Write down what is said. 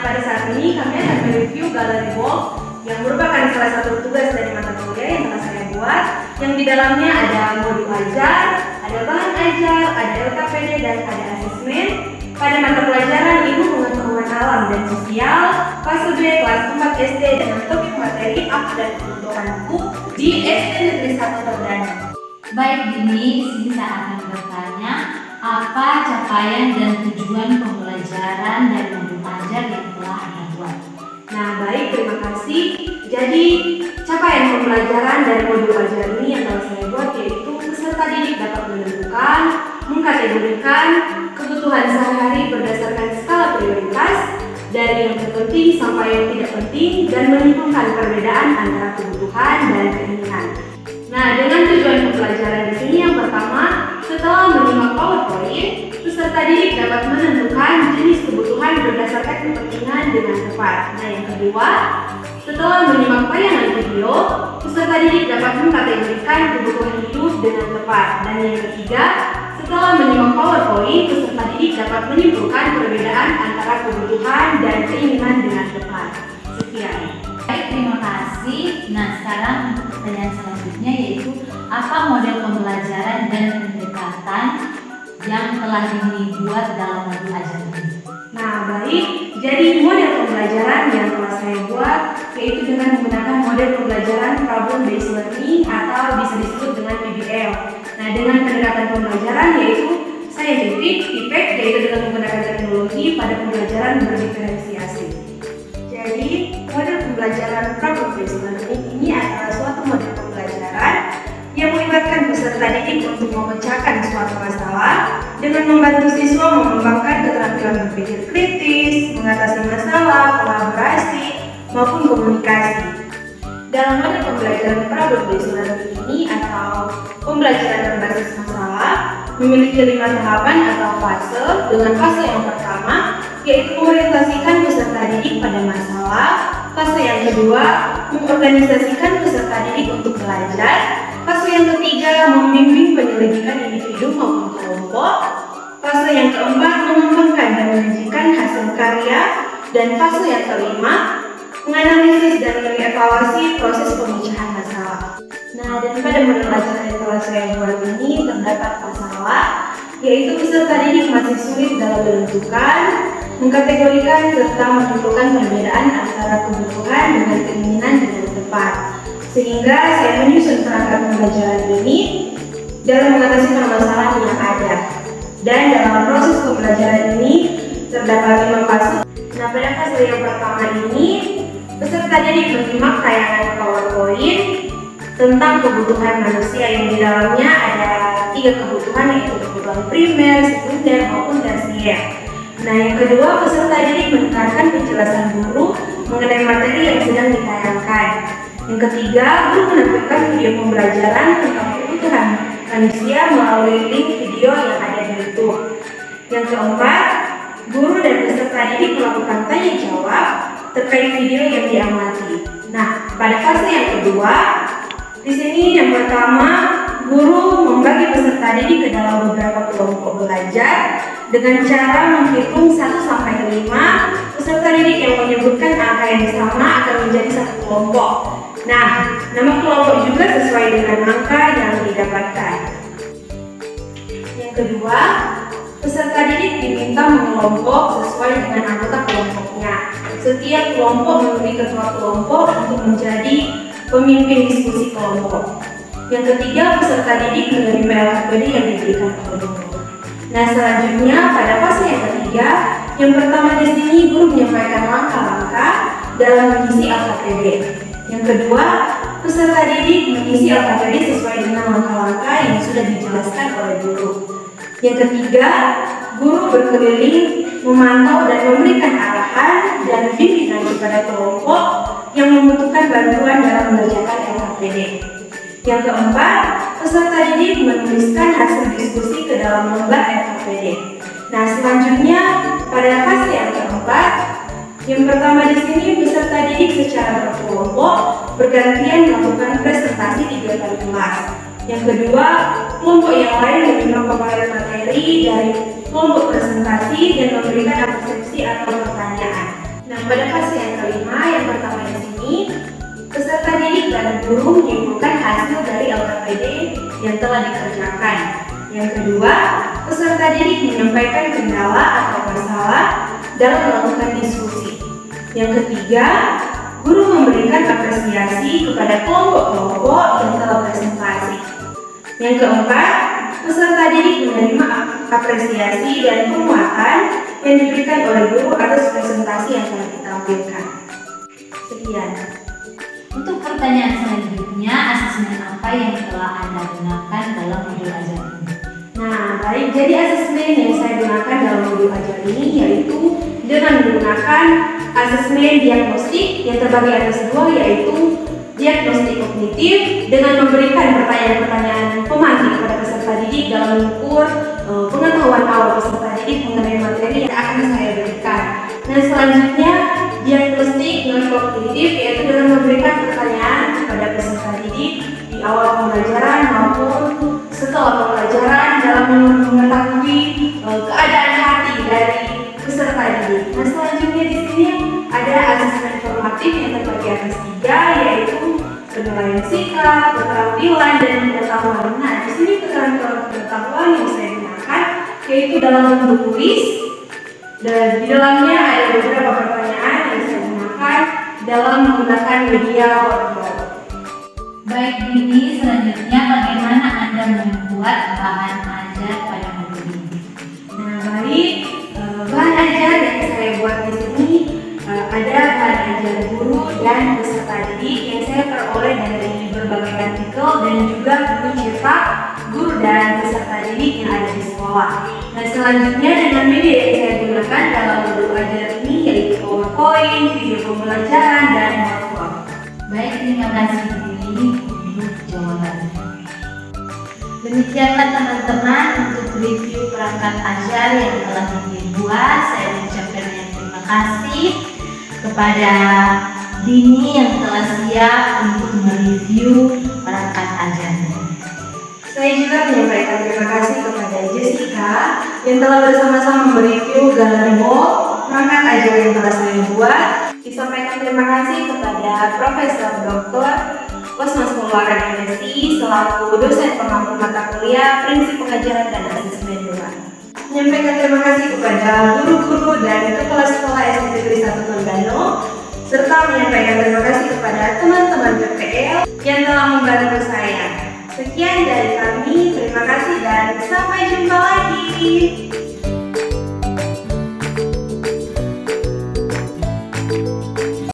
pada saat ini kami akan mereview Gallery Walk yang merupakan salah satu tugas dari mata kuliah yang telah saya buat, yang di dalamnya ada modul ajar, ada bahan ajar, ada LKPD, dan ada asesmen. Pada mata pelajaran Ilmu Pengetahuan Alam dan Sosial, fase B kelas 4 SD dengan topik materi apa dan kebutuhan buku di SD Negeri 1 Terdana. Baik, Dini, sini saya akan bertanya, apa capaian dan tujuan pembelajaran dari modul ajar yang telah Anda buat? Nah, baik, terima kasih. Jadi, capaian pembelajaran dari modul ajar ini yang telah saya buat yaitu peserta didik dapat menentukan, mengkategorikan kebutuhan sehari-hari berdasarkan skala prioritas dari yang terpenting sampai yang tidak penting dan menyimpulkan perbedaan antara kebutuhan dan keinginan. Nah, dengan tujuan pembelajaran di sini yang pertama, setelah menyimak PowerPoint, peserta didik dapat menentukan jenis kebutuhan berdasarkan kepentingan dengan tepat. Nah, yang kedua, setelah menyimak tayangan video, peserta didik dapat mengkategorikan kebutuhan hidup dengan tepat. Dan yang ketiga, setelah menyimak PowerPoint, peserta didik dapat menyimpulkan perbedaan antara kebutuhan dan keinginan dengan tepat. Sekian. Baik, terima kasih. Nah, sekarang untuk pertanyaan selanjutnya yaitu apa model pembelajaran dan pendekatan yang telah dibuat dalam modul ajar ini? Nah, baik. Jadi model pembelajaran yang telah saya buat yaitu dengan menggunakan model pembelajaran problem based learning atau bisa disebut dengan PBL. Nah, dengan pendekatan pembelajaran yaitu scientific, effect, yaitu dengan menggunakan teknologi pada pembelajaran berdiferensiasi. Jadi, model pembelajaran problem based learning ini adalah suatu model pembelajaran yang melibatkan peserta didik untuk memecahkan suatu masalah dengan membantu siswa mengembangkan keterampilan berpikir kritis, mengatasi masalah, kolaborasi, maupun komunikasi. Dalam model pembelajaran problem based learning ini atau pembelajaran berbasis masalah memiliki 5 tahapan atau fase. Dengan fase yang pertama yaitu mengorientasikan peserta didik pada masalah. Fase yang kedua mengorganisasikan peserta didik untuk belajar. Fase yang ketiga membimbing penyelidikan individu maupun kelompok. Fase yang keempat mengembangkan dan menyajikan hasil karya. Dan fase yang kelima menganalisis dan mengevaluasi proses pemecahan masalah. Nah, daripada model ajar yang telah saya buat ini terdapat masalah, yaitu peserta didik masih sulit dalam menentukan, mengkategorikan serta menentukan perbedaan antara kebutuhan dengan keinginan dengan tepat. Sehingga saya menyusun perangkat pembelajaran ini dalam mengatasi permasalahan yang ada. Dan dalam proses pembelajaran ini terdapat 5 fase. Nah, pada fase yang pertama ini peserta didik menyimak tayangan PowerPoint tentang kebutuhan manusia yang di dalamnya ada 3 kebutuhan yaitu kebutuhan primer, sekunder maupun tersier. Nah, yang kedua peserta didik mendengarkan penjelasan guru mengenai materi yang sedang ditayangkan. Yang ketiga, guru menampilkan video pembelajaran tentang kebutuhan manusia melalui link video yang ada di YouTube. Yang keempat, guru dan peserta didik melakukan tanya jawab terkait video yang diamati. Nah, pada fase yang kedua, di sini yang pertama, guru membagi peserta didik ke dalam beberapa kelompok belajar dengan cara menghitung 1 sampai 5. Peserta didik yang menyebutkan angka yang sama akan menjadi satu kelompok. Nah, nama kelompok juga sesuai dengan angka yang didapatkan. Yang kedua, peserta didik diminta mengelompok sesuai dengan anggota kelompoknya. Setiap kelompok memiliki ketua kelompok untuk menjadi pemimpin diskusi kelompok. Yang ketiga, peserta didik menerima LKPD yang diberikan oleh guru. Nah, selanjutnya pada fase yang ketiga, yang pertama di sini guru menyampaikan langkah-langkah dalam mengisi LKPD. Yang kedua, peserta didik mengisi LKPD sesuai dengan langkah-langkah yang sudah dijelaskan oleh guru. Yang ketiga, guru berkeliling memantau dan memberikan arahan dan bimbingan kepada kelompok yang membutuhkan bantuan dalam mengerjakan LKPD. Yang keempat, peserta didik menuliskan hasil diskusi ke dalam lembar LKPD. Nah, selanjutnya pada fase yang keempat, yang pertama di sini peserta didik secara berkelompok bergantian melakukan presentasi di depan kelas. Yang kedua, kelompok yang lain menyimak paparan materi dari kelompok presentasi dan memberikan persepsi atau pertanyaan. Nah, pada fase yang kelima, yang pertama di sini, peserta didik dan guru menyimpulkan hasil dari LKPD yang telah dikerjakan. Yang kedua, peserta didik menyampaikan kendala atau masalah dalam melakukan diskusi. Yang ketiga, guru memberikan apresiasi kepada kelompok-kelompok yang telah presentasi. Yang keempat, peserta didik menerima apresiasi dan penguatan yang diberikan oleh guru atas presentasi yang telah ditampilkan. Sekian. Untuk pertanyaan selanjutnya, asesmen apa yang telah Anda gunakan dalam modul ajar ini? Nah, baik. Jadi asesmen yang saya gunakan dalam modul ajar ini yaitu dengan menggunakan asesmen diagnostik yang terbagi atas dua, yaitu diagnostik kognitif dengan memberikan pertanyaan-pertanyaan pemantik kepada peserta didik dalam mengukur pengetahuan awal peserta didik mengenai materi yang akan saya berikan. Nah, selanjutnya diagnostik non-kognitif yaitu dengan memberikan pertanyaan kepada peserta didik di awal pembelajaran maupun setelah pembelajaran dalam mengetahui keadaan hati dari peserta didik. Nah, selanjutnya di sini ada asesmen formatif yang terbagi atas tiga, yaitu penilaian sikap, keterampilan, dan pengetahuan. Nah, di sini keterampilan pengetahuan yang saya gunakan yaitu dalam bentuk tulis, dan di dalamnya ada beberapa pertanyaan yang saya gunakan dalam menggunakan media whiteboard. Baik Dini, selanjutnya bagaimana Anda membuat bahan ajar pada modul ini? Nah, baik, bahan ajar yang saya buat di sini ada bahan ajar guru dan peserta didik yang saya peroleh dari berbagai artikel dan juga buku cetak guru dan peserta didik yang ada di sekolah. Nah, selanjutnya dengan media yang saya gunakan dalam modul ajar ini yaitu PowerPoint, video pembelajaran, dan whiteboard. Baik, terima kasih Dini untuk jawabannya. Demikianlah teman-teman untuk review perangkat ajar yang telah dibuat. Saya ucapkan terima kasih kepada Dini yang telah siap untuk mereview perangkat ajarnya. Saya juga menyampaikan terima kasih kepada Jessica yang telah bersama-sama mereview galeri wall perangkat ajar yang telah saya buat. Disampaikan terima kasih kepada Profesor Dr. Kosmas Pengeluaran MSI selaku dosen pengampu mata kuliah Prinsip Pengajaran dan Asesmen 2. Menyampaikan terima kasih kepada guru-guru dan kepala sekolah SMP Negeri 1 Tondano, serta menyampaikan terima kasih kepada teman-teman PPL yang telah membantu saya. Sekian dari kami, terima kasih dan sampai jumpa lagi.